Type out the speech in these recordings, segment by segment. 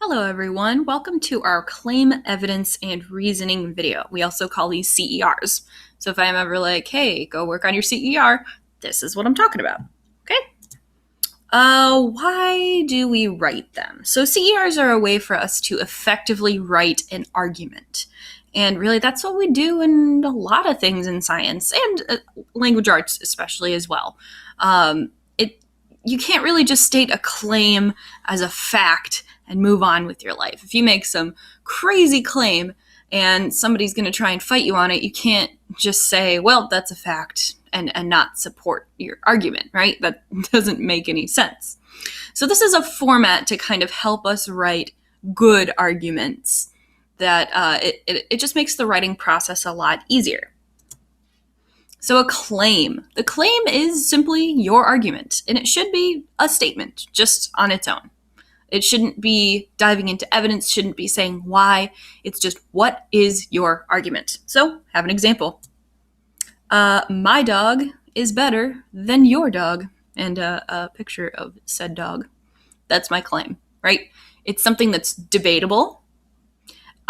Hello everyone, welcome to our claim, evidence, and reasoning video. We also call these CERs. So if I'm ever like, hey, go work on your CER, this is what I'm talking about, okay? Why do we write them? So CERs are a way for us to effectively write an argument. And really that's what we do in a lot of things in science and language arts especially as well. You can't really just state a claim as a fact and move on with your life. If you make some crazy claim and somebody's going to try and fight you on it, you can't just say, well, that's a fact and not support your argument, right? That doesn't make any sense. So this is a format to kind of help us write good arguments that it just makes the writing process a lot easier. So a claim. The claim is simply your argument, and it should be a statement just on its own. It shouldn't be diving into evidence, shouldn't be saying why. It's just, what is your argument? So, have an example. My dog is better than your dog, and a picture of said dog. That's my claim, right? It's something that's debatable.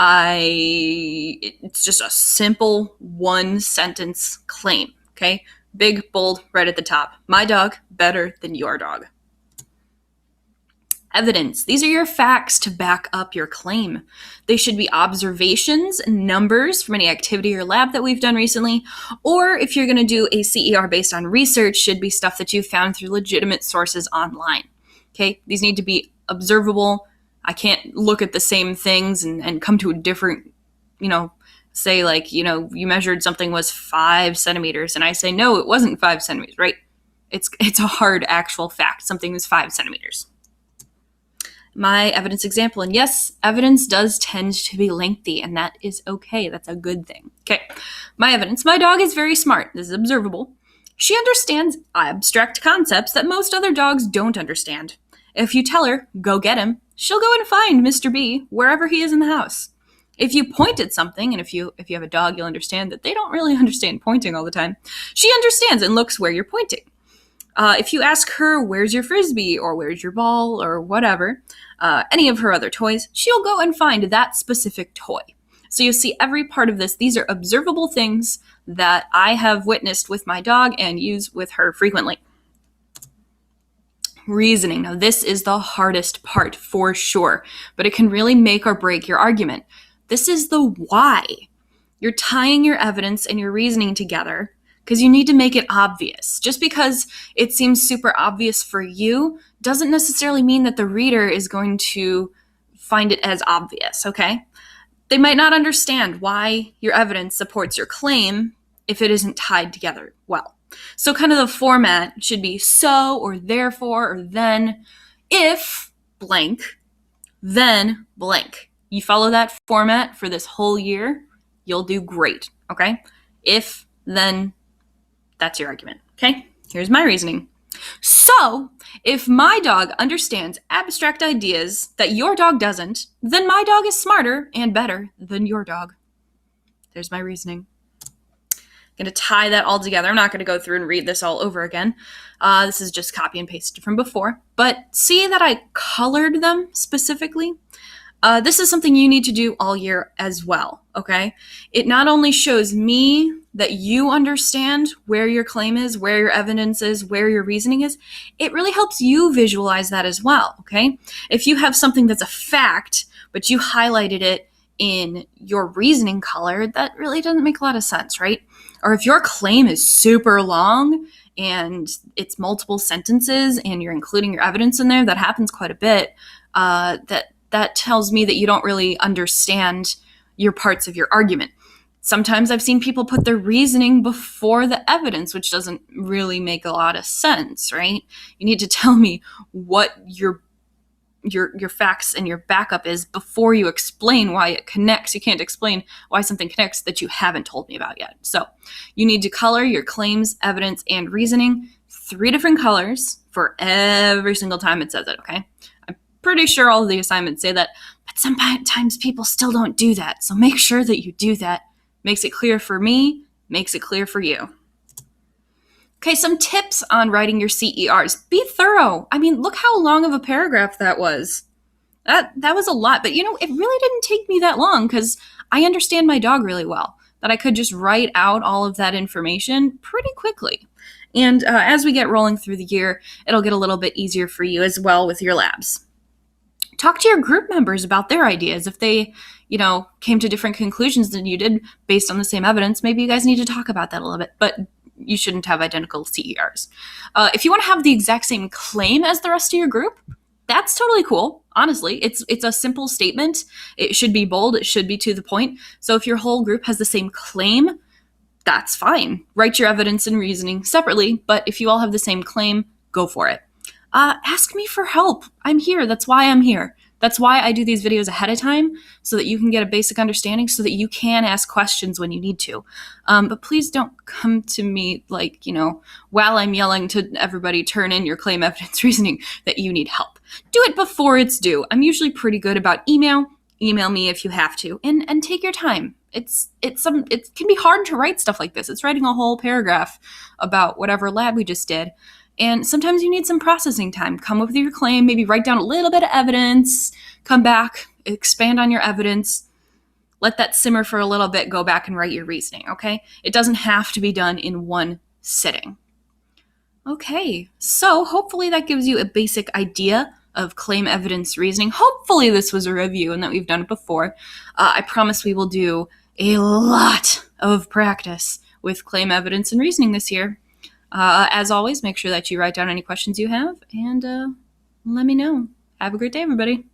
It's just a simple one-sentence claim, okay? Big, bold, right at the top. My dog better than your dog. Evidence. These are your facts to back up your claim. They should be observations and numbers from any activity or lab that we've done recently, or if you're going to do a CER based on research, should be stuff that you found through legitimate sources online. Okay, these need to be observable. I can't look at the same things and come to a different, say like, you measured something was 5 centimeters and I say, no, it wasn't 5 centimeters, right? It's a hard actual fact. Something is 5 centimeters. My evidence example, and yes, evidence does tend to be lengthy, and that is okay. That's a good thing. Okay, my evidence. My dog is very smart. This is observable. She understands abstract concepts that most other dogs don't understand. If you tell her, go get him, she'll go and find Mr. B wherever he is in the house. If you point at something, and if you have a dog, you'll understand that they don't really understand pointing all the time. She understands and looks where you're pointing. If you ask her, where's your frisbee, or where's your ball, or whatever, any of her other toys, she'll go and find that specific toy. So you see every part of this. These are observable things that I have witnessed with my dog and use with her frequently. Reasoning. Now, this is the hardest part for sure, but it can really make or break your argument. This is the why. You're tying your evidence and your reasoning together because you need to make it obvious. Just because it seems super obvious for you doesn't necessarily mean that the reader is going to find it as obvious, okay? They might not understand why your evidence supports your claim if it isn't tied together well. So kind of the format should be so, or therefore, or then, if blank, then blank. You follow that format for this whole year, you'll do great, okay? If, then, that's your argument, okay? Here's my reasoning. So, if my dog understands abstract ideas that your dog doesn't, then my dog is smarter and better than your dog. There's my reasoning. I'm going to tie that all together. I'm not going to go through and read this all over again. This is just copy and pasted from before. But see that I colored them specifically? This is something you need to do all year as well, okay? It not only shows me that you understand where your claim is, where your evidence is, where your reasoning is, it really helps you visualize that as well, okay? If you have something that's a fact, but you highlighted it in your reasoning color, that really doesn't make a lot of sense, right? Or if your claim is super long and it's multiple sentences and you're including your evidence in there, that happens quite a bit, that tells me that you don't really understand your parts of your argument. Sometimes I've seen people put their reasoning before the evidence, which doesn't really make a lot of sense, right? You need to tell me what your facts and your backup is before you explain why it connects. You can't explain why something connects that you haven't told me about yet. So you need to color your claims, evidence, and reasoning 3 different colors for every single time it says it, okay? I'm pretty sure all of the assignments say that, but sometimes people still don't do that. So make sure that you do that. Makes it clear for me, makes it clear for you. Okay, some tips on writing your CERs. Be thorough. I mean, look how long of a paragraph that was. That was a lot, but it really didn't take me that long because I understand my dog really well, that I could just write out all of that information pretty quickly. And as we get rolling through the year, it'll get a little bit easier for you as well with your labs. Talk to your group members about their ideas. If they, came to different conclusions than you did based on the same evidence, maybe you guys need to talk about that a little bit, but you shouldn't have identical CERs. If you want to have the exact same claim as the rest of your group, that's totally cool. Honestly, it's a simple statement. It should be bold. It should be to the point. So if your whole group has the same claim, that's fine. Write your evidence and reasoning separately, but if you all have the same claim, go for it. Ask me for help. I'm here. That's why I'm here. That's why I do these videos ahead of time, so that you can get a basic understanding, so that you can ask questions when you need to. But please don't come to me while I'm yelling to everybody, turn in your claim evidence reasoning, that you need help. Do it before it's due. I'm usually pretty good about email. Email me if you have to, and take your time. It can be hard to write stuff like this. It's writing a whole paragraph about whatever lab we just did. And sometimes you need some processing time. Come up with your claim, maybe write down a little bit of evidence, come back, expand on your evidence, let that simmer for a little bit, go back and write your reasoning, okay? It doesn't have to be done in one sitting. Okay, so hopefully that gives you a basic idea of claim evidence reasoning. Hopefully this was a review and that we've done it before. I promise we will do a lot of practice with claim evidence and reasoning this year. As always, make sure that you write down any questions you have and let me know. Have a great day, everybody.